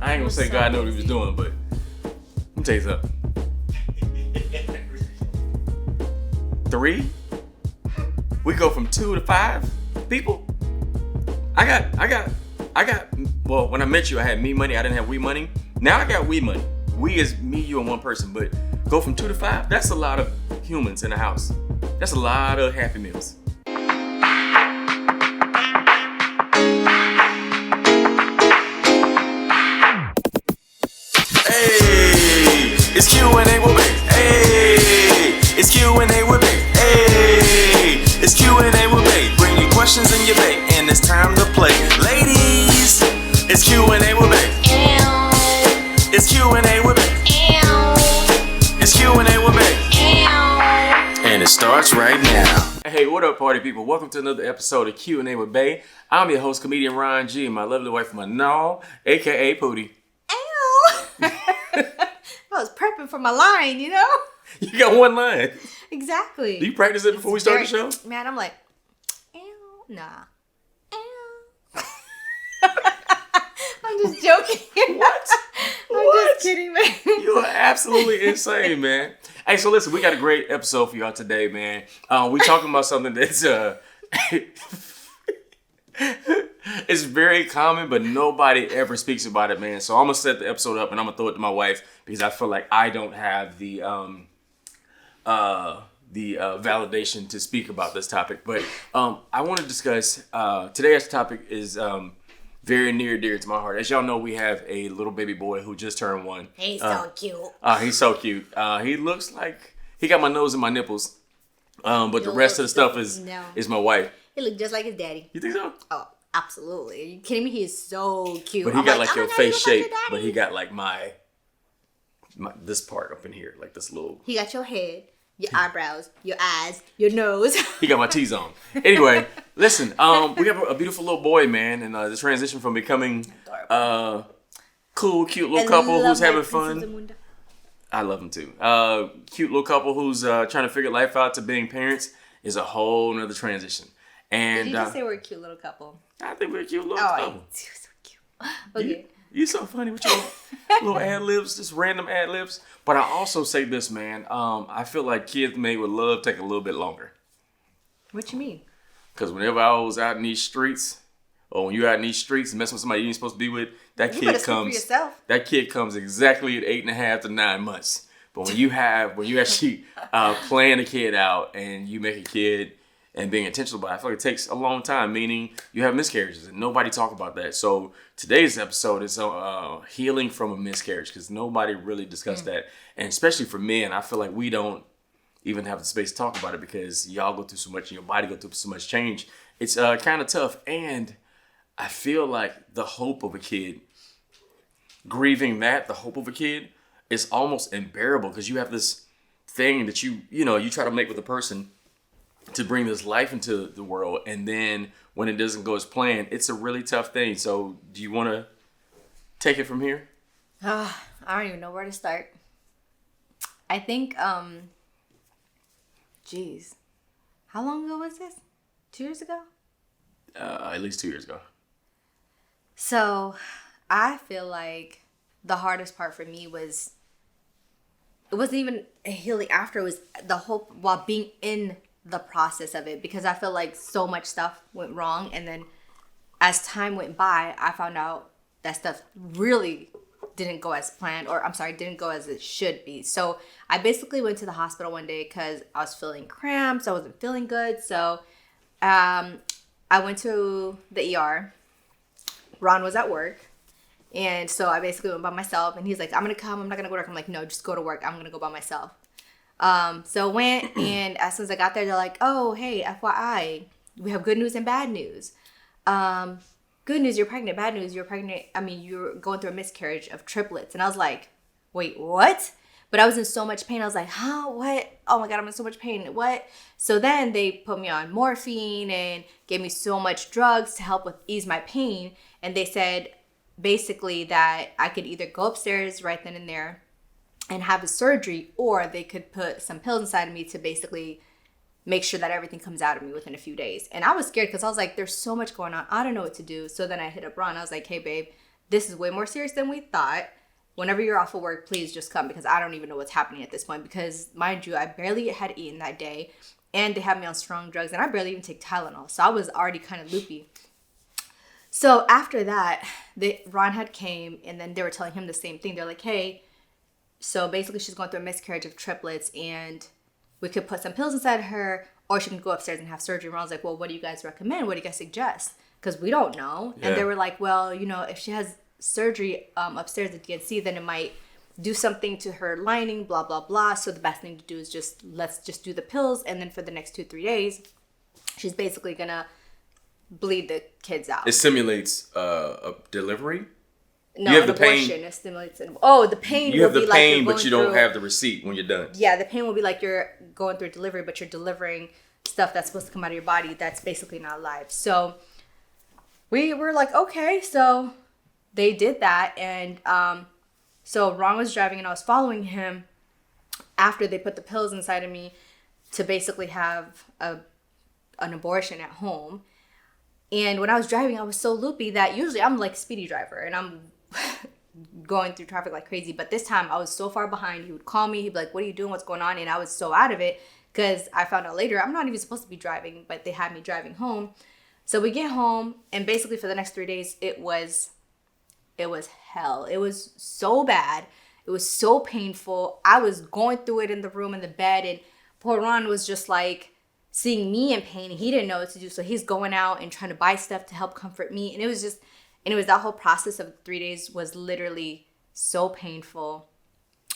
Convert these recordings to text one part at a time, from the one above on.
I ain't gonna say God knew what he was doing, but let me tell you something. 3? We go from 2 to 5 people? I got, well, when I met you, I had me money. I didn't have we money. Now I got we money. We is me, you, and one person. But go from 2 to 5, that's a lot of humans in the house. That's a lot of Happy Meals. Hey, it's Q&A with Bae. Hey, it's Q&A with Bae. Hey, it's Q&A with Bae. Bring your questions in your Bae, and it's time to play. Ladies, it's Q&A with Bae. It's Q&A with Bae. It's Q&A with Bae. And it starts right now. Hey, what up, party people? Welcome to another episode of Q&A with Bae. I'm your host, comedian Ron G, and my lovely wife, Manal, aka Pooty. I was prepping for my line, you know? You got one line. Exactly. Do you practice it before we start the show? Man, I'm like, ew, nah. Ew. I'm just joking. What? I'm just kidding, man. You are absolutely insane, man. Hey, so listen, we got a great episode for y'all today, man. We talking about something that's it's very common, but nobody ever speaks about it, man. So I'm gonna set the episode up and I'm gonna throw it to my wife because I feel like I don't have the validation to speak about this topic. But I want to discuss today's topic is very near and dear to my heart. As y'all know, we have a little baby boy who just turned 1. He's so cute. He's so cute. He looks like he got my nose and my nipples. But the rest of the stuff is my wife. He looked just like his daddy. You think so? Oh, absolutely. Are you kidding me? He is so cute. But he got like your face shape. But he got like my this part up in here, like this little. He got your head, your eyebrows, your eyes, your nose. He got my T-zone. Anyway, listen. We have a beautiful little boy, man, and the transition from becoming cool, cute little couple who's having fun. I love him too. Cute little couple who's trying to figure life out to being parents is a whole nother transition. And did you just say we're a cute little couple? I think we're a cute little couple. You're so cute. Okay. You're so funny with your little ad-libs, just random ad-libs. But I also say this, man. I feel like kids made with love take a little bit longer. What you mean? Because whenever I was out in these streets, or when you're out in these streets and messing with somebody you ain't supposed to be with, that kid comes exactly at 8.5 to 9 months. But when you actually plan a kid out and you make a kid and being intentional about it, I feel like it takes a long time, meaning you have miscarriages and nobody talk about that. So today's episode is healing from a miscarriage because nobody really discussed that. And especially for men, I feel like we don't even have the space to talk about it because y'all go through so much and your body go through so much change. It's kind of tough. And I feel like the hope of a kid, grieving the hope of a kid is almost unbearable because you have this thing that you try to make with a person to bring this life into the world, and then when it doesn't go as planned, it's a really tough thing. So do you want to take it from here? I don't even know where to start. I think, geez, how long ago was this? 2 years ago? At least 2 years ago. So I feel like the hardest part for me was, it wasn't even healing after, it was the hope while being in the process of it, because I feel like so much stuff went wrong, and then as time went by, I found out that stuff really didn't go as planned, didn't go as it should be. So I basically went to the hospital one day because I was feeling cramps, I wasn't feeling good. So I went to the ER. Ron was at work, and so I basically went by myself, and he's like, I'm gonna come, I'm not gonna go to work. I'm like, no, just go to work, I'm gonna go by myself. So I went, and as soon as I got there, they're like, oh, hey, FYI, we have good news and bad news. Good news, you're pregnant. Bad news, you're going through a miscarriage of triplets. And I was like, wait, what? But I was in so much pain. I was like, huh, what? Oh my God, I'm in so much pain. What? So then they put me on morphine and gave me so much drugs to help ease my pain. And they said basically that I could either go upstairs right then and there and have a surgery, or they could put some pills inside of me to basically make sure that everything comes out of me within a few days. And I was scared because I was like, there's so much going on. I don't know what to do. So then I hit up Ron. I was like, hey, babe, this is way more serious than we thought. Whenever you're off of work, please just come because I don't even know what's happening at this point. Because, mind you, I barely had eaten that day. And they had me on strong drugs. And I barely even take Tylenol. So I was already kind of loopy. So after that, Ron had came. And then they were telling him the same thing. They're like, hey, so basically she's going through a miscarriage of triplets. And we could put some pills inside her. Or she can go upstairs and have surgery. And I was like, well, what do you guys recommend? What do you guys suggest? Because we don't know. Yeah. And they were like, well, if she has surgery upstairs at DNC, then it might do something to her lining, blah, blah, blah. So the best thing to do is let's just do the pills. And then for the next 2-3 days, she's basically going to bleed the kids out. It simulates a delivery? No, you have an abortion. Pain. It stimulates the pain. You have the pain, but you don't have the receipt when you're done. Yeah, the pain will be like you're going through delivery, but you're delivering stuff that's supposed to come out of your body that's basically not alive. So we were like, okay, so they did that. And so Ron was driving and I was following him after they put the pills inside of me to basically have an abortion at home. And when I was driving, I was so loopy that usually I'm like speedy driver and I'm going through traffic like crazy. But this time I was so far behind. He would call me. He'd be like, what are you doing? What's going on? And I was so out of it because I found out later I'm not even supposed to be driving, but they had me driving home. So we get home and basically for the next 3 days, it was hell. It was so bad. It was so painful. I was going through it in the room, in the bed, and poor Ron was just like seeing me in pain and he didn't know what to do. So he's going out and trying to buy stuff to help comfort me. And it was that whole process of 3 days was literally so painful,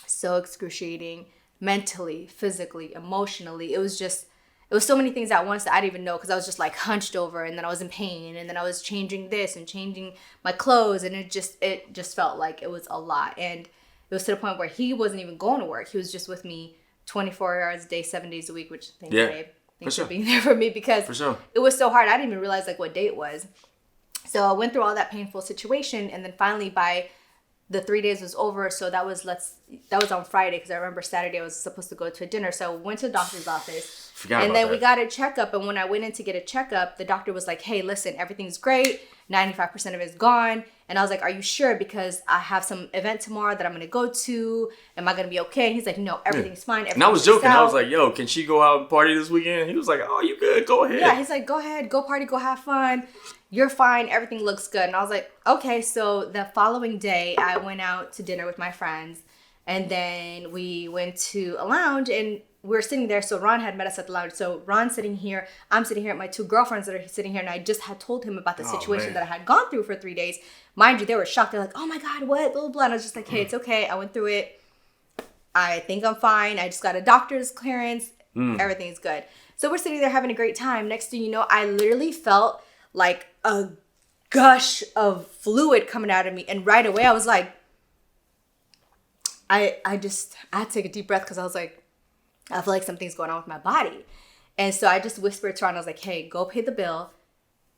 so excruciating, mentally, physically, emotionally. It was so many things at once that I didn't even know because I was just like hunched over and then I was in pain and then I was changing this and changing my clothes and it just felt like it was a lot. And it was to the point where he wasn't even going to work. He was just with me 24 hours a day, 7 days a week, which thank you, babe. Thanks for being there for me because it was so hard. I didn't even realize like what day it was. So I went through all that painful situation and then finally by the 3 days was over. So that was on Friday because I remember Saturday I was supposed to go to a dinner. So I went to the doctor's office. We got a checkup. And when I went in to get a checkup, the doctor was like, hey, listen, everything's great. 95% of it is gone. And I was like, are you sure? Because I have some event tomorrow that I'm going to go to. Am I going to be okay? And he's like, no, everything's fine. And I was joking. I was like, yo, can she go out and party this weekend? He was like, oh, you good? Go ahead. Yeah, he's like, go ahead. Go party. Go have fun. You're fine. Everything looks good. And I was like, okay. So the following day, I went out to dinner with my friends. And then we went to a lounge and we were sitting there. So Ron had met us at the lounge. So Ron's sitting here. I'm sitting here. My two girlfriends that are sitting here. And I just had told him about the situation that I had gone through for 3 days. Mind you, they were shocked. They're like, oh my God, what? Blah, blah, blah. And I was just like, hey, it's okay. I went through it. I think I'm fine. I just got a doctor's clearance. Everything's good. So we're sitting there having a great time. Next thing you know, I literally felt like a gush of fluid coming out of me. And right away, I was like, I had to take a deep breath because I was like, I feel like something's going on with my body. And so I just whispered to Ron, I was like, hey, go pay the bill.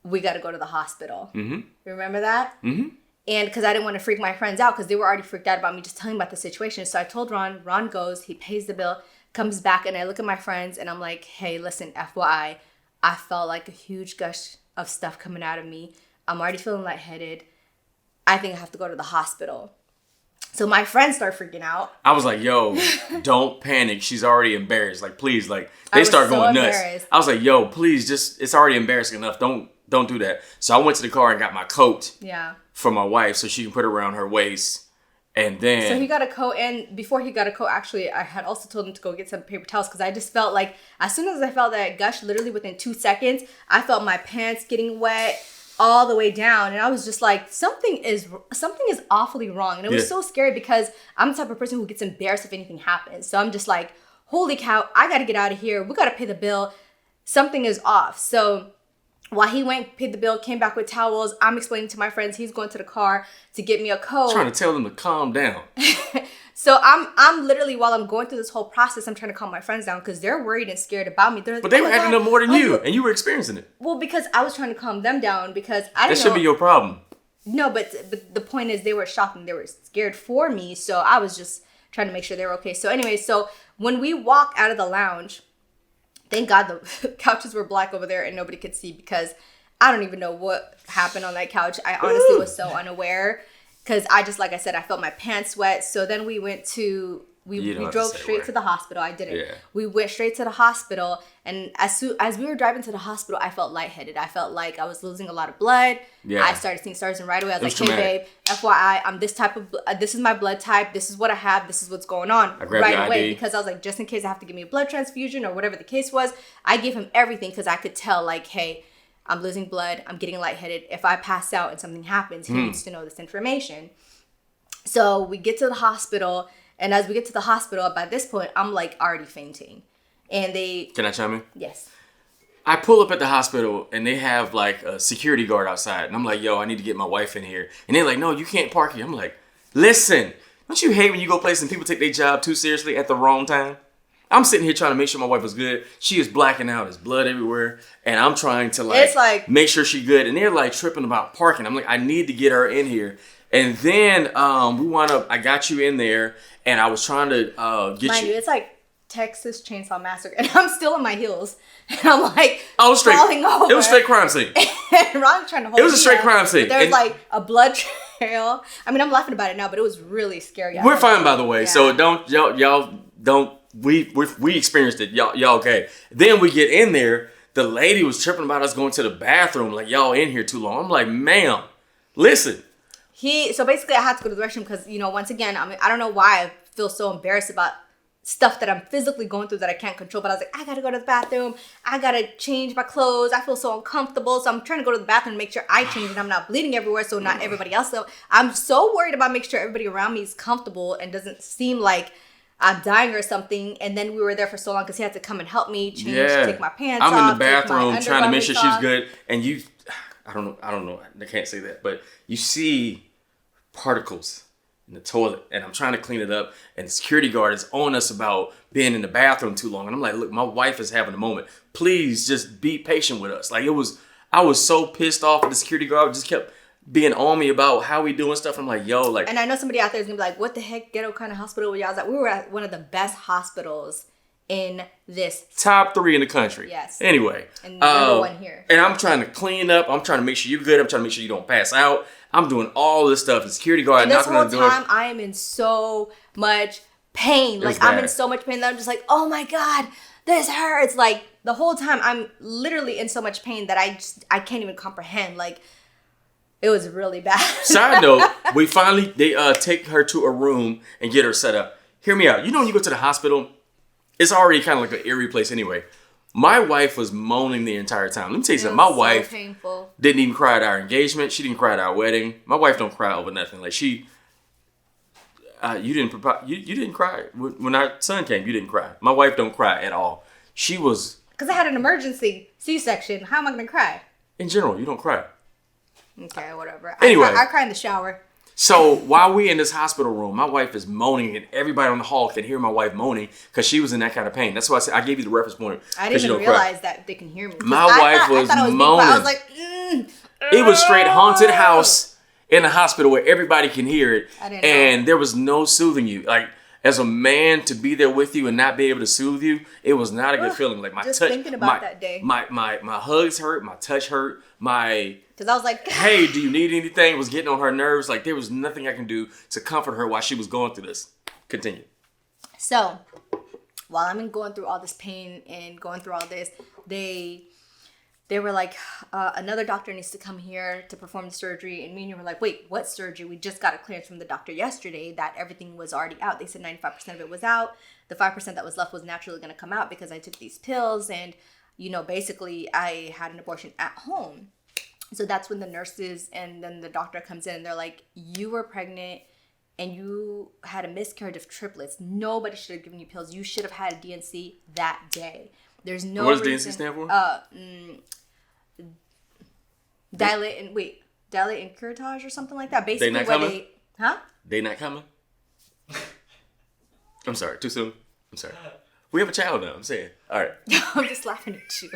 We got to go to the hospital. Mm-hmm. Remember that? Mm-hmm. And because I didn't want to freak my friends out because they were already freaked out about me just telling about the situation. So I told Ron. Ron goes, he pays the bill, comes back, and I look at my friends and I'm like, hey, listen, FYI, I felt like a huge gush of stuff coming out of me. I'm already feeling lightheaded. I think I have to go to the hospital. So my friends start freaking out. I was like, yo, don't panic. She's already embarrassed. Like, please, like, they start going nuts. I was like, yo, please, just, it's already embarrassing enough. Don't do that. So I went to the car and got my coat for my wife so she can put it around her waist. And then... So he got a coat, and before he got a coat, actually, I had also told him to go get some paper towels because I just felt like, as soon as I felt that gush, literally within 2 seconds, I felt my pants getting wet all the way down. And I was just like, something is awfully wrong. And it was so scary because I'm the type of person who gets embarrassed if anything happens. So I'm just like, holy cow, I got to get out of here. We got to pay the bill. Something is off. So while he went, paid the bill, came back with towels, I'm explaining to my friends he's going to the car to get me a coat. Trying to tell them to calm down. So I'm literally, while I'm going through this whole process, I'm trying to calm my friends down because they're worried and scared about me. But they were acting up more than you, and you were experiencing it. Well, because I was trying to calm them down because I didn't know. That should be your problem. No, but the point is they were shocked and they were scared for me. So I was just trying to make sure they were okay. So anyway, so when we walk out of the lounge, thank God the couches were black over there and nobody could see because I don't even know what happened on that couch. I honestly was so unaware. because like I said, I felt my pants wet. So then we went to, we drove straight to the hospital. I didn't. Yeah. We went straight to the hospital. And as we were driving to the hospital, I felt lightheaded. I felt like I was losing a lot of blood. Yeah. I started seeing stars, and right away I was like, hey, babe, FYI, I'm this type of, this is my blood type. This is what I have. This is what's going on. Right away. Because I was like, just in case I have to give me a blood transfusion or whatever the case was, I gave him everything because I could tell, like, hey, I'm losing blood. I'm getting lightheaded. If I pass out and something happens, he needs to know this information. So we get to the hospital. And as we get to the hospital, by this point, I'm like already fainting. And they... Can I chime in? Yes. I pull up at the hospital and they have like a security guard outside. And I'm like, yo, I need to get my wife in here. And they're like, no, you can't park here. I'm like, listen, don't you hate when you go places and people take their job too seriously at the wrong time? I'm sitting here trying to make sure my wife was good. She is blacking out. There's blood everywhere. And I'm trying to make sure she's good. And they're like tripping about parking. I'm like, I need to get her in here. And then I got you in there, and I was trying to get Mind you. It's like Texas Chainsaw Massacre, and I'm still in my heels, and I'm like falling over. It was a straight crime scene. And Ron's trying to hold me. It was a straight crime scene. There was like a blood trail. I mean, I'm laughing about it now, but it was really scary. We're fine, by the way. Yeah. So y'all don't. We experienced it. Y'all okay? Then we get in there. The lady was tripping about us going to the bathroom. Like, y'all in here too long. I'm like, ma'am, listen. So basically I had to go to the restroom because, once again, I don't know why I feel so embarrassed about stuff that I'm physically going through that I can't control. But I was like, I got to go to the bathroom. I got to change my clothes. I feel so uncomfortable. So I'm trying to go to the bathroom and make sure I change and I'm not bleeding everywhere. So not everybody else. So I'm so worried about making sure everybody around me is comfortable and doesn't seem like I'm dying or something. And then we were there for so long because he had to come and help me take my pants off. I'm in the bathroom trying to make sure she's good. And I don't know. I can't say that. But you see particles in the toilet, and I'm trying to clean it up, and the security guard is on us about being in the bathroom too long, and I'm like, look, my wife is having a moment. Please just be patient with us. Like, I was so pissed off at the security guard, just kept being on me about how we doing stuff. I'm like, yo, like. And I know somebody out there is gonna be like, what the heck, ghetto kind of hospital were y'all at? We were at one of the best hospitals in this. Top 3 in the country. Yes. Anyway. And number 1 here. And I'm trying to clean up. I'm trying to make sure you're good. I'm trying to make sure you don't pass out. I'm doing all this stuff. The security guard knocking on the door. This whole time, I am in so much pain. Like, I'm in so much pain that I'm just like, oh my God, this hurts. Like, the whole time, I'm literally in so much pain that I can't even comprehend. Like, it was really bad. Side note, they take her to a room and get her set up. Hear me out. When you go to the hospital, it's already kind of like an eerie place anyway. My wife was moaning the entire time. Let me tell you something. My wife didn't even cry at our engagement. She didn't cry at our wedding. My wife don't cry over nothing. Like, you didn't cry when our son came. You didn't cry. My wife don't cry at all. She was. Because I had an emergency C-section. How am I going to cry? In general, you don't cry. Okay, whatever. Anyway. I cry in the shower. So while we in this hospital room, my wife is moaning, and everybody on the hall can hear my wife moaning because she was in that kind of pain. That's why I said I gave you the reference point. I didn't even realize that they can hear me. My wife was moaning. I was like, It was straight haunted house in the hospital where everybody can hear it, and there was no soothing you. Like, as a man, to be there with you and not be able to soothe you, it was not a good feeling. Like, my touch, thinking about that day. My hugs hurt, my touch hurt, because I was like, hey, do you need anything? It was getting on her nerves. Like, there was nothing I can do to comfort her while she was going through this. Continue. So, while I'm going through all this pain and going through all this, they were like, another doctor needs to come here to perform the surgery. And me and you were like, wait, what surgery? We just got a clearance from the doctor yesterday that everything was already out. They said 95% of it was out. The 5% that was left was naturally going to come out because I took these pills. And, basically I had an abortion at home. So that's when the nurses and then the doctor comes in and they're like, you were pregnant and you had a miscarriage of triplets. Nobody should have given you pills. You should have had a DNC that day. There's no What does DNC stand for? Dilate and curettage or something like that. Basically, they not coming? They not coming? I'm sorry. Too soon? I'm sorry. We have a child now, I'm saying. All right. I'm just laughing at you.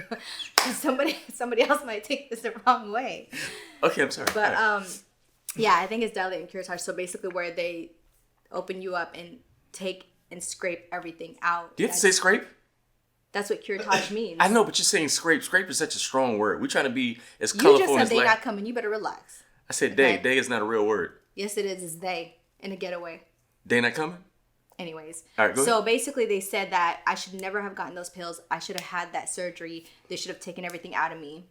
Somebody else might take this the wrong way. Okay, I'm sorry. But, yeah, I think it's dilate and curettage. So basically where they open you up and take and scrape everything out. Do you have to say scrape? That's what curettage means. I know, but you're saying scrape. Scrape is such a strong word. We're trying to be as colorful as You just said they not coming. You better relax. I said day. Okay? Day is not a real word. Yes, it is. It's they in a getaway. They not coming? Anyways. All right, go so ahead. Basically they said that I should never have gotten those pills. I should have had that surgery. They should have taken everything out of me.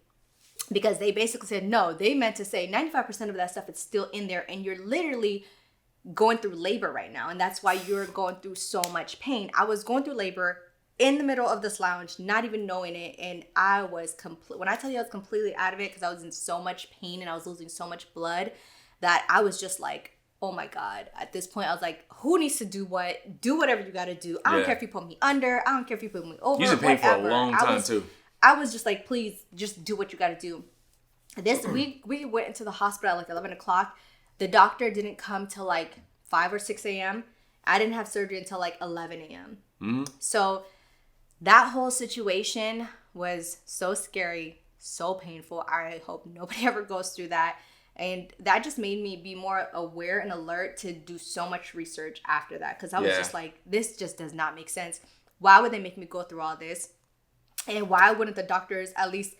Because they basically said, no, they meant to say 95% of that stuff is still in there. And you're literally going through labor right now. And that's why you're going through so much pain. I was going through labor in the middle of this lounge, not even knowing it. And I was when I tell you I was completely out of it because I was in so much pain and I was losing so much blood that I was just like, oh my God. At this point, I was like, who needs to do what? Do whatever you got to do. I don't care if you put me under. I don't care if you put me over. You've been pain for a long time too. I was just like, please just do what you got to do. We went into the hospital at like 11 o'clock. The doctor didn't come till like 5 or 6 a.m. I didn't have surgery until like 11 a.m. Mm-hmm. So that whole situation was so scary, so painful. I hope nobody ever goes through that. And that just made me be more aware and alert to do so much research after that. Because I was just like, this just does not make sense. Why would they make me go through all this? And why wouldn't the doctors at least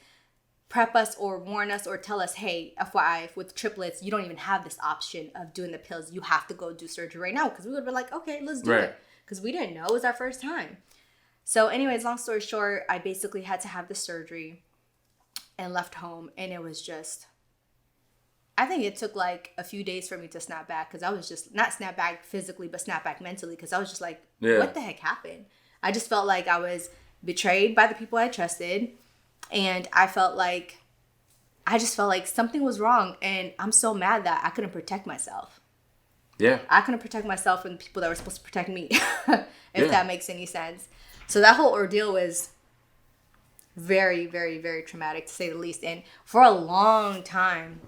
prep us or warn us or tell us, hey, FYI, with triplets, you don't even have this option of doing the pills. You have to go do surgery right now. Because we would have been like, okay, let's do it. Because we didn't know. It was our first time. So anyways, long story short, I basically had to have the surgery and left home. And it was just... I think it took like a few days for me to snap back because I was just, not snap back physically, but snap back mentally because I was just like, what the heck happened? I just felt like I was betrayed by the people I trusted. And I just felt like something was wrong. And I'm so mad that I couldn't protect myself. Yeah. I couldn't protect myself from the people that were supposed to protect me, if that makes any sense. So that whole ordeal was very, very, very traumatic to say the least. And for a long time,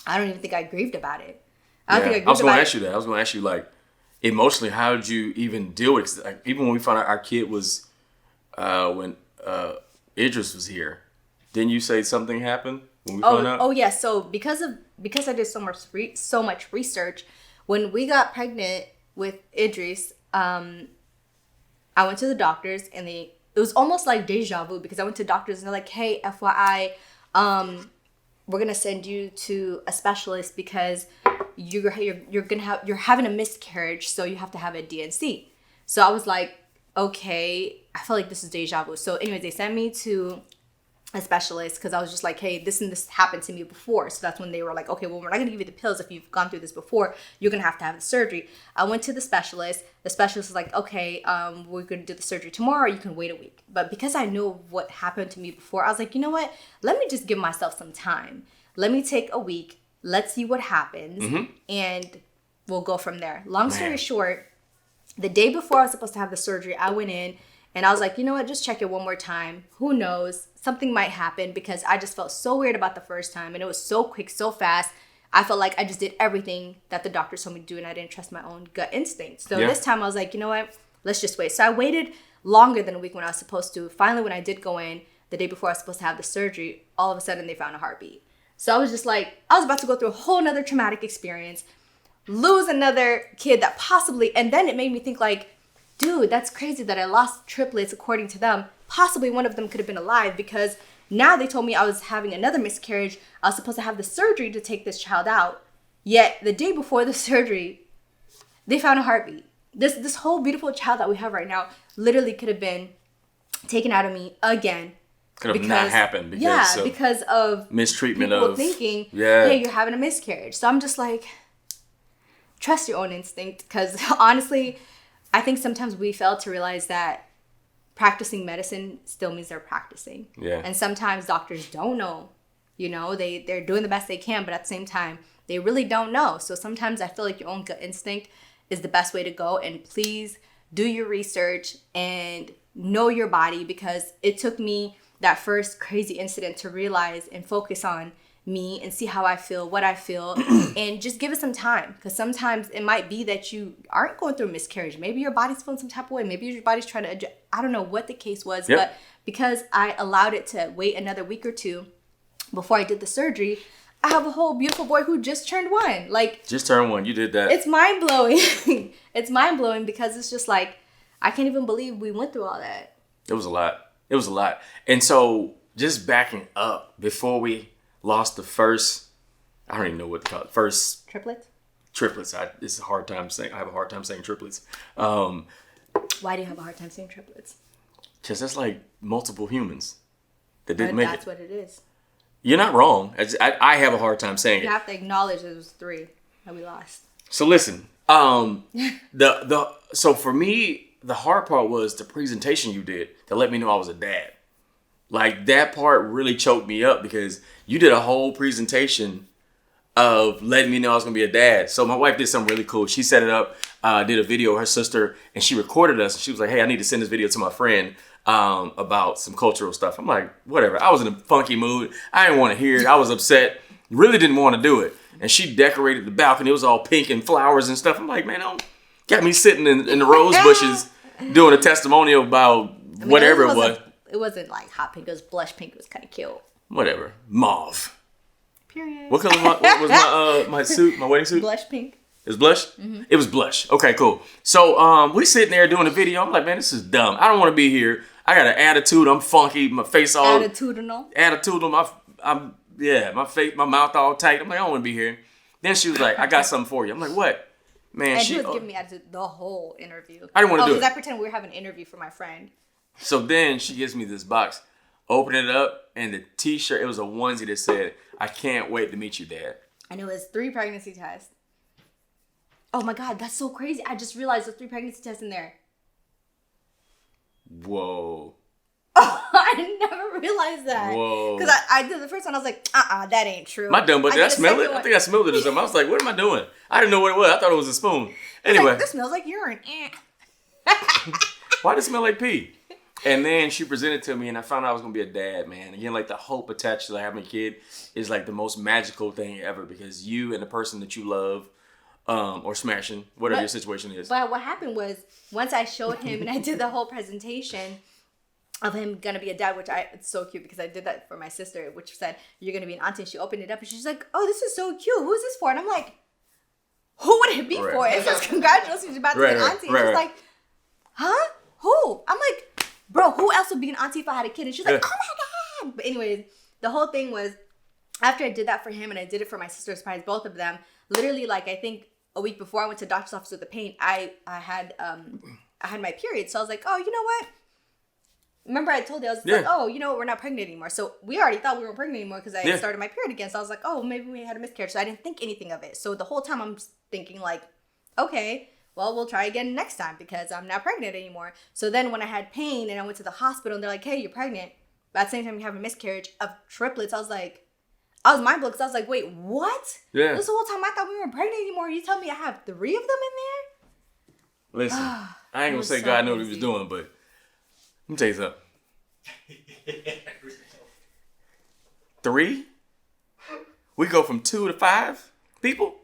I don't even think I grieved about it. I was going to ask you that. I was going to ask you, like, emotionally, how did you even deal with it? Like, even when we found out our kid was, when Idris was here, didn't you say something happened when we found out? Oh, yeah. So because I did so much research, when we got pregnant with Idris, I went to the doctors and it was almost like deja vu because I went to doctors and they're like, hey, FYI, we're gonna send you to a specialist because you're having a miscarriage, so you have to have a DNC. So I was like, okay, I feel like this is deja vu. So anyways, they sent me to a specialist because I was just like, hey, this and this happened to me before. So that's when they were like, okay, well, we're not gonna give you the pills if you've gone through this before. You're gonna have to have the surgery. I went to the specialist. The specialist was like, okay, we're gonna do the surgery tomorrow. You can wait a week. But because I knew what happened to me before, I was like, you know what? Let me just give myself some time. Let me take a week. Let's see what happens, and we'll go from there. Long story short, the day before I was supposed to have the surgery, I went in and I was like, you know what? Just check it one more time. Who knows? Something might happen because I just felt so weird about the first time. And it was so quick, so fast. I felt like I just did everything that the doctor told me to do and I didn't trust my own gut instincts. So this time I was like, you know what? Let's just wait. So I waited longer than a week when I was supposed to. Finally, when I did go in, the day before I was supposed to have the surgery, all of a sudden they found a heartbeat. So I was just like, I was about to go through a whole nother traumatic experience, lose another kid that possibly, and then it made me think like, dude, that's crazy that I lost triplets according to them. Possibly one of them could have been alive because now they told me I was having another miscarriage. I was supposed to have the surgery to take this child out. Yet the day before the surgery, they found a heartbeat. This whole beautiful child that we have right now literally could have been taken out of me again. Could have not happened because of mistreatment people of thinking, hey, you're having a miscarriage. So I'm just like, trust your own instinct because honestly, I think sometimes we fail to realize that practicing medicine still means they're practicing. Yeah. And sometimes doctors don't know. You know, they're doing the best they can, but at the same time, they really don't know. So sometimes I feel like your own gut instinct is the best way to go. And please do your research and know your body because it took me that first crazy incident to realize and focus on me and see how I feel, what I feel, and just give it some time. Because sometimes it might be that you aren't going through a miscarriage. Maybe your body's feeling some type of way. Maybe your body's trying to adjust. I don't know what the case was, but because I allowed it to wait another week or two before I did the surgery, I have a whole beautiful boy who just turned 1. Like, just turned 1. You did that. It's mind blowing. It's mind blowing because it's just like, I can't even believe we went through all that. It was a lot. It was a lot. And so just backing up before we lost the first, I don't even know what to call it, first triplet. Triplets. It's a hard time saying. I have a hard time saying triplets. Why do you have a hard time saying triplets? Because that's like multiple humans that didn't make it. That's what it is. You're not wrong. I have a hard time saying it. You have to acknowledge it was 3 that we lost. So listen, so for me, the hard part was the presentation you did to let me know I was a dad. Like, that part really choked me up because you did a whole presentation of letting me know I was going to be a dad. So my wife did something really cool. She set it up, did a video of her sister, and she recorded us. And she was like, hey, I need to send this video to my friend about some cultural stuff. I'm like, whatever. I was in a funky mood. I didn't want to hear it. I was upset. Really didn't want to do it. And she decorated the balcony. It was all pink and flowers and stuff. I'm like, man, got me sitting in the rose bushes doing a testimonial about whatever it was. It wasn't like hot pink. It was blush pink. It was kind of cute. Whatever. Mauve. Period. What color was my suit, my wedding suit? Blush pink. It was blush? Mm-hmm. It was blush. Okay, cool. So we sitting there doing a video. I'm like, man, this is dumb. I don't want to be here. I got an attitude. I'm funky. My face all... Attitudinal. My face, my mouth all tight. I'm like, I don't want to be here. Then she was like, I got something for you. I'm like, what? Man, and she was giving me attitude the whole interview. I didn't want to do it. Because I pretended we were having an interview for my friend. So then she gives me this box. Open it up, and the t-shirt, it was a onesie that said, I can't wait to meet you, Dad. And it was 3 pregnancy tests. Oh my God, that's so crazy. I just realized there's 3 pregnancy tests in there. Whoa. Oh, I never realized that. Whoa. Because I did the first one, I was like, that ain't true. My dumb, but did I smell it? I think I smelled it or something. I was like, what am I doing? I didn't know what it was. I thought it was a spoon. Anyway. Like, this smells like urine. Why does it smell like pee? And then she presented to me, and I found out I was going to be a dad, man. Again, like, the hope attached to having a kid is, like, the most magical thing ever because you and the person that you love or smashing, whatever your situation is. But what happened was, once I showed him and I did the whole presentation of him going to be a dad, it's so cute because I did that for my sister, which said, you're going to be an auntie. And she opened it up, and she's like, oh, this is so cute. Who is this for? And I'm like, who would it be for? It says, congratulations, you're about to be an auntie. And she's like, huh? Who? I'm like... Bro, who else would be an auntie if I had a kid? And she's like, oh my God. But anyways, the whole thing was, after I did that for him and I did it for my sister, surprised both of them, literally, like, I think a week before I went to the doctor's office with the pain, I had my period. So I was like, oh, you know what? Remember I told you, I was like, oh, you know what? We're not pregnant anymore. So we already thought we weren't pregnant anymore because I started my period again. So I was like, oh, maybe we had a miscarriage. So I didn't think anything of it. So the whole time I'm thinking like, okay, well, we'll try again next time because I'm not pregnant anymore. So then when I had pain and I went to the hospital and they're like, hey, you're pregnant. But at the same time, you have a miscarriage of triplets. I was mind blown because I was like, wait, what? Yeah. This whole time I thought we weren't pregnant anymore. You tell me I have 3 of them in there? Listen, I ain't going to say God knew what he was doing, but let me tell you something. 3? We go from 2 to 5 people?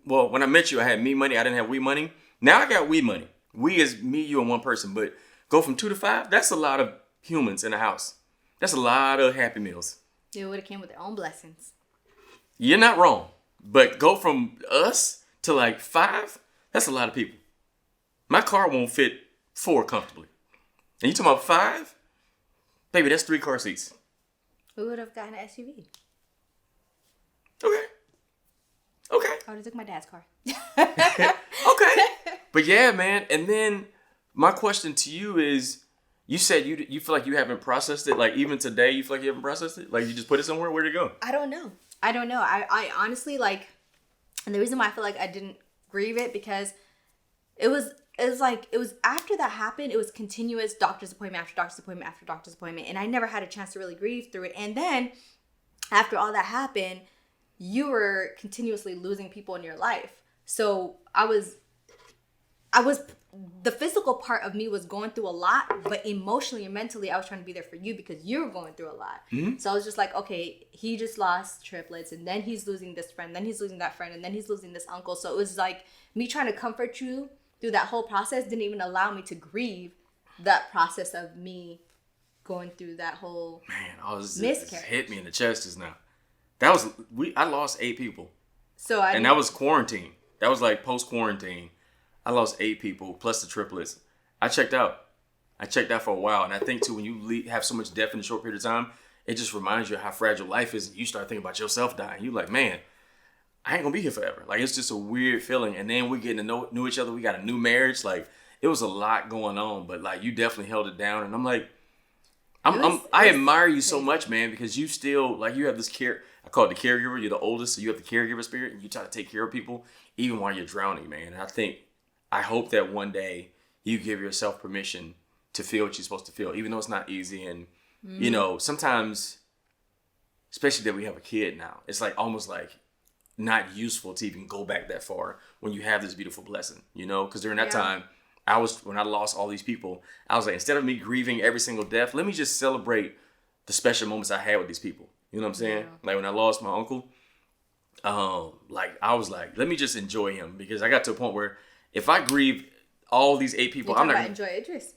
Well, when I met you, I had me money. I didn't have we money. Now I got we money. We is me, you, and one person. But go from 2 to 5, that's a lot of humans in the house. That's a lot of Happy Meals. They would have came with their own blessings. You're not wrong. But go from us to like 5, that's a lot of people. My car won't fit 4 comfortably. And you talking about 5? Baby, that's 3 car seats. We would have gotten an SUV. Okay. I would have took my dad's car. Okay. But yeah, man. And then my question to you is, you said you feel like you haven't processed it. Like even today, you feel like you haven't processed it? Like you just put it somewhere? Where'd it go? I don't know. I honestly like, and the reason why I feel like I didn't grieve it because it was after that happened, it was continuous doctor's appointment after doctor's appointment after doctor's appointment. And I never had a chance to really grieve through it. And then after all that happened, you were continuously losing people in your life. So I was, the physical part of me was going through a lot, but emotionally and mentally, I was trying to be there for you because you were going through a lot. Mm-hmm. So I was just like, okay, he just lost triplets and then he's losing this friend, then he's losing that friend, and then he's losing this uncle. So it was like me trying to comfort you through that whole process didn't even allow me to grieve that process of me going through that whole miscarriage. It hit me in the chest just now. I lost 8 people. And that was quarantine. That was like post-quarantine. I lost 8 people plus the triplets. I checked out for a while. And I think too, when you have so much death in a short period of time, it just reminds you how fragile life is. And you start thinking about yourself dying. You're like, man, I ain't gonna be here forever. Like, it's just a weird feeling. And then we getting to know each other. We got a new marriage. Like, it was a lot going on, but like, you definitely held it down. And I'm like, I admire you so much, man, because you still, like, you have this care. I call it the caregiver. You're the oldest, so you have the caregiver spirit, and you try to take care of people even while you're drowning, man. And I hope that one day you give yourself permission to feel what you're supposed to feel, even though it's not easy. And, you know, sometimes, especially that we have a kid now, it's like almost like not useful to even go back that far when you have this beautiful blessing, you know? Because during that time, when I lost all these people, I was like, instead of me grieving every single death, let me just celebrate the special moments I had with these people. You know what I'm saying? Yeah. Like when I lost my uncle, like I was like, let me just enjoy him, because I got to a point where if I grieve all these 8 people, I'm not gonna enjoy Idris.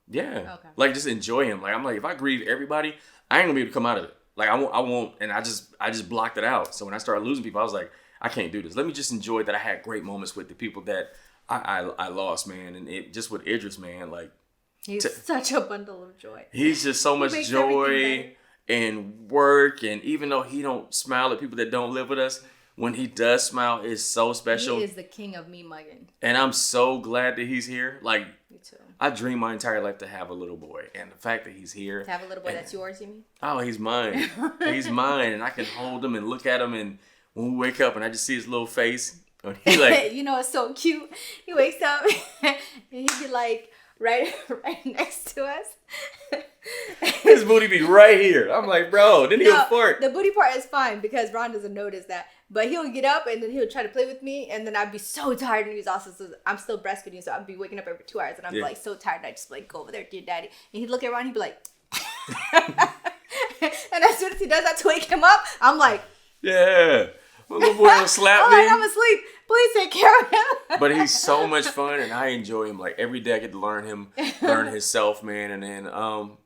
Yeah. Okay. Like, just enjoy him. Like, I'm like, if I grieve everybody, I ain't gonna be able to come out of it. Like, I won't, and I just blocked it out. So when I started losing people, I was like, I can't do this. Let me just enjoy that I had great moments with the people that I lost, man. And it just with Idris, man, like, he's such a bundle of joy. He's just so much joy and work, and even though he don't smile at people that don't live with us, when he does smile, it's so special. He is the king of me mugging. And I'm so glad that he's here. Like, me too. I dreamed my entire life to have a little boy, and the fact that he's here. To have a little boy that's yours, you mean? Oh, he's mine. He's mine, and I can hold him and look at him, and when we wake up and I just see his little face, he like, you know, it's so cute. He wakes up and he'd be like right next to us. His booty be right here. I'm like, bro, then he'll fart. The booty part is fine because Ron doesn't notice that. But he'll get up and then he'll try to play with me, and then I'd be so tired, and I'm still breastfeeding, so I'd be waking up every 2 hours, and I'm like so tired, and I just like go over there to your daddy, and he'd look at Ron, he'd be like, and as soon as he does that to wake him up, I'm like, yeah, my little boy will slap me. I'm asleep. Please take care of him. But he's so much fun, and I enjoy him. Like, every day I get to learn himself, man, and then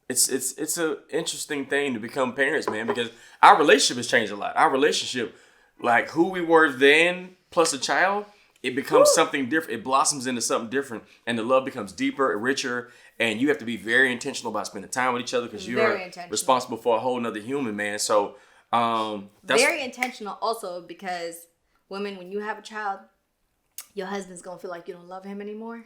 It's an interesting thing to become parents, man, because our relationship has changed a lot. Our relationship, like who we were then plus a child, it becomes something different. It blossoms into something different, and the love becomes deeper and richer, and you have to be very intentional about spending time with each other, because you are responsible for a whole nother human, man. So that's very intentional also, because women, when you have a child, your husband's gonna feel like you don't love him anymore.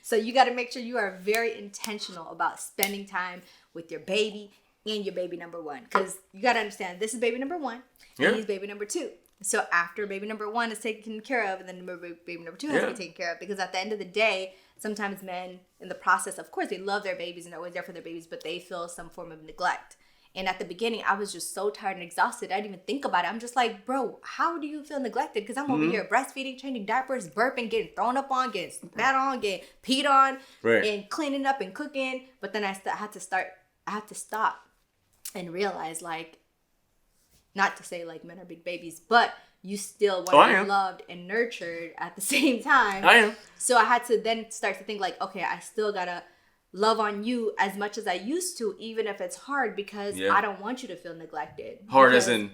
So you got to make sure you are very intentional about spending time with your baby and your baby number 1, because you got to understand, this is baby number 1 and he's baby number 2. So after baby number 1 is taken care of, and then baby number 2 has to be taken care of, because at the end of the day, sometimes men, in the process, of course, they love their babies and they're always there for their babies, but they feel some form of neglect. And at the beginning, I was just so tired and exhausted. I didn't even think about it. I'm just like, bro, how do you feel neglected? Because I'm over here breastfeeding, changing diapers, burping, getting thrown up on, getting spat on, getting peed on, and cleaning up and cooking. But then I had to stop and realize, like, not to say like men are big babies, but you still want to be loved and nurtured at the same time. I am. So I had to then start to think like, okay, I still gotta love on you as much as I used to, even if it's hard, because I don't want you to feel neglected. Hard as in?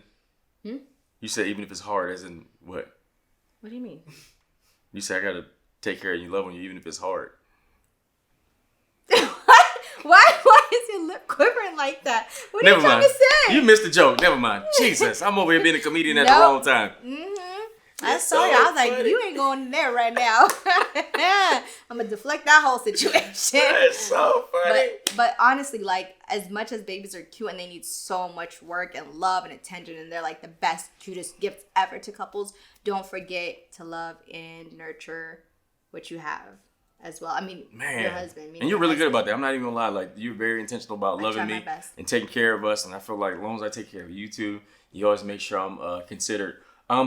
You said even if it's hard as in what? What do you mean? You said I gotta take care of you, love on you, even if it's hard. Why is your lip quivering like that? What are you trying to say? You missed the joke. Never mind. Jesus, I'm over here being a comedian at the wrong time. I saw you. I was like, you ain't going in there right now. I'm going to deflect that whole situation. That's so funny. But honestly, like, as much as babies are cute and they need so much work and love and attention, and they're like the best, cutest gifts ever to couples, don't forget to love and nurture what you have as well. I mean, your husband. And you're really good about that. I'm not even going to lie. Like, you're very intentional about loving me and taking care of us. And I feel like as long as I take care of you two, you always make sure I'm considered.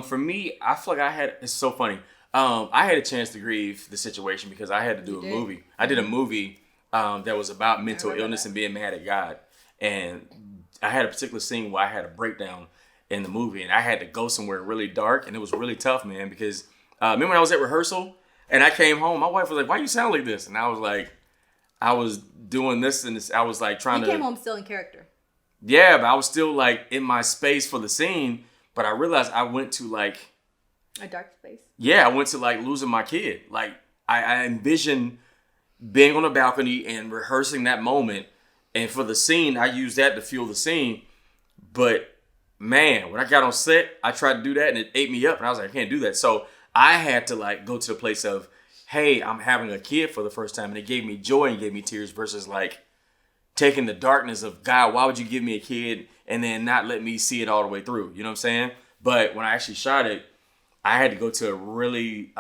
For me, I feel like it's so funny. I had a chance to grieve the situation because I had to do a movie. I did a movie that was about mental illness and being mad at God. And I had a particular scene where I had a breakdown in the movie, and I had to go somewhere really dark, and it was really tough, man, because remember when I was at rehearsal and I came home, my wife was like, why you sound like this? And I was like, I was doing this and this. I was like trying to... You came home still in character. Yeah, but I was still like in my space for the scene. But I realized I went to like... A dark space? Yeah, I went to like losing my kid. Like I envisioned being on a balcony and rehearsing that moment. And for the scene, I used that to fuel the scene. But man, when I got on set, I tried to do that and it ate me up. And I was like, I can't do that. So I had to like go to the place of, hey, I'm having a kid for the first time. And it gave me joy and gave me tears versus like taking the darkness of, God, why would you give me a kid and then not let me see it all the way through? You know what I'm saying? But when I actually shot it, I had to go to a really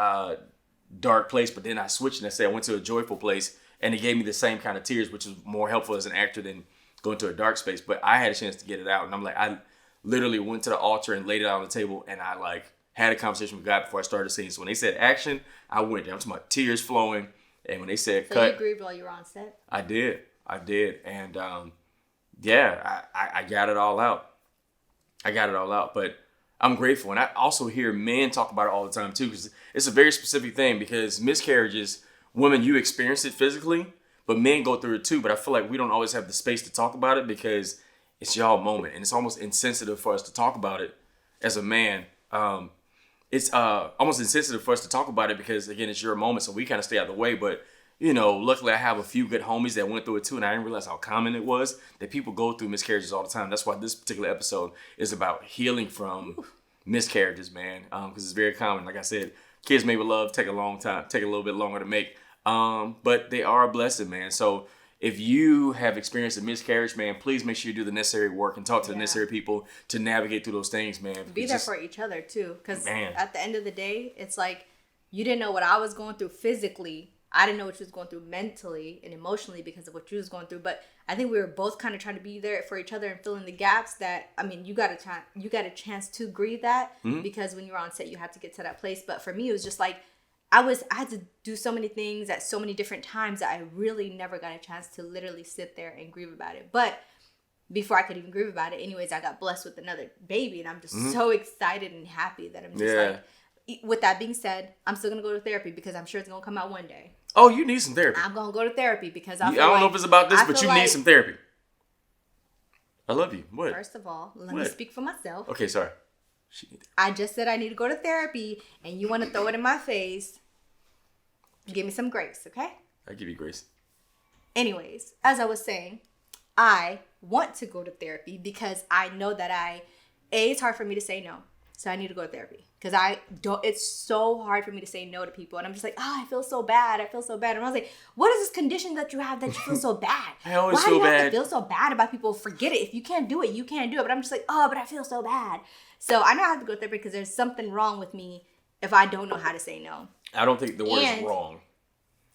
dark place. But then I switched and I said I went to a joyful place. And it gave me the same kind of tears, which is more helpful as an actor than going to a dark space. But I had a chance to get it out. And I'm like, I literally went to the altar and laid it out on the table. And I like had a conversation with God before I started the scene. So when they said action, I went there. I'm talking about tears flowing. And when they said cut. So you grieved while you were on set? I did. And yeah, I got it all out. But I'm grateful. And I also hear men talk about it all the time too, because it's a very specific thing, because miscarriages, women, you experience it physically, but men go through it too. But I feel like we don't always have the space to talk about it because it's y'all moment. And it's almost insensitive for us to talk about it as a man. It's almost insensitive for us to talk about it because, again, it's your moment. So we kind of stay out of the way. But, you know, luckily I have a few good homies that went through it too. And I didn't realize how common it was that people go through miscarriages all the time. That's why this particular episode is about healing from miscarriages, man. Because it's very common. Like I said, kids made with love take a long time, take a little bit longer to make. But they are a blessing, man. So if you have experienced a miscarriage, man, please make sure you do the necessary work and talk to the necessary people to navigate through those things, man. Be there for each other too. Because at the end of the day, it's like you didn't know what I was going through physically. I didn't know what you was going through mentally and emotionally because of what you was going through. But I think we were both kind of trying to be there for each other and fill in the gaps that, I mean, you got a chance to grieve that because when you were on set, you had to get to that place. But for me, it was just like, I had to do so many things at so many different times that I really never got a chance to literally sit there and grieve about it. But before I could even grieve about it, anyways, I got blessed with another baby. And I'm just so excited and happy that I'm just like, with that being said, I'm still going to go to therapy because I'm sure it's going to come out one day. Oh, you need some therapy. I'm going to go to therapy because I don't know if it's about this, but you need some therapy. I love you. What? First of all, let me speak for myself. Okay, sorry. I just said I need to go to therapy, and you want to throw it in my face. Give me some grace, okay? I give you grace. Anyways, as I was saying, I want to go to therapy because I know that it's hard for me to say no. So I need to go to therapy because it's so hard for me to say no to people. And I'm just like, I feel so bad. And I was like, what is this condition that you have that you feel so bad? I always feel bad. Why do you have to feel so bad about people? Forget it. If you can't do it, you can't do it. But I'm just like, but I feel so bad. So I know I have to go to therapy because there's something wrong with me if I don't know how to say no. I don't think the word is wrong.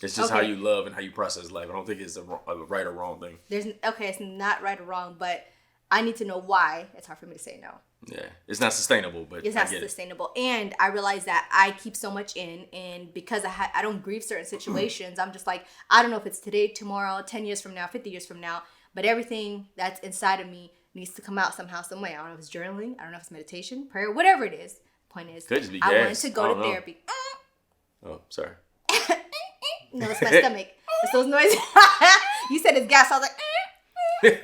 It's just how you love and how you process life. I don't think it's a right or wrong thing. It's not right or wrong, but I need to know why it's hard for me to say no. Yeah, it's not sustainable, but it's not sustainable. And I realize that I keep so much in, and because I don't grieve certain situations, I'm just like, I don't know if it's today, tomorrow, 10 years from now, 50 years from now, but everything that's inside of me needs to come out somehow, some way. I don't know if it's journaling, I don't know if it's meditation, prayer, whatever it is. Point is, I wanted to go to therapy. Oh, sorry. No, it's my stomach. It's those noises. You said it's gas. I was like,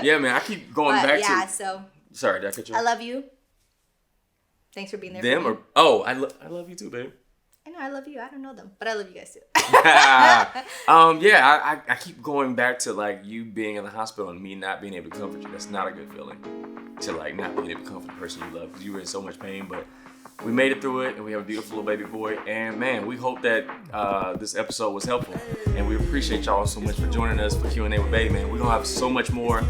yeah, man. I keep going back to. So. Sorry, did I cut you? I love you. Thanks for being there. Them for me. I love you too, babe. I know I love you. I don't know them, but I love you guys too. I keep going back to like you being in the hospital and me not being able to comfort you. That's not a good feeling. To like not being able to comfort the person you love because you were in so much pain, but. We made it through it, and we have a beautiful little baby boy. And, man, we hope that this episode was helpful. And we appreciate y'all so much for joining us for Q&A with Bae, man. We're going to have so much more.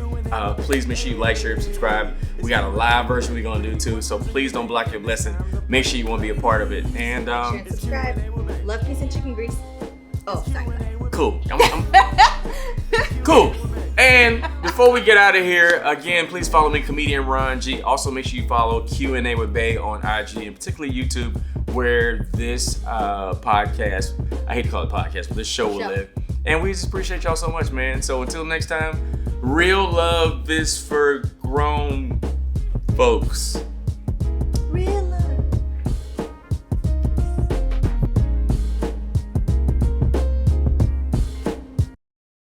Please make sure you like, share, and subscribe. We got a live version we're going to do, too. So please don't block your blessing. Make sure you want to be a part of it. And share and subscribe. Love, peace, and chicken grease. Oh, sorry. Cool. Cool. And before we get out of here, again, please follow me, Comedian Ron G. Also, make sure you follow Q&A with Bae on IG and particularly YouTube, where this podcast, I hate to call it podcast, but this show will live. And we just appreciate y'all so much, man. So until next time, real love is for grown folks.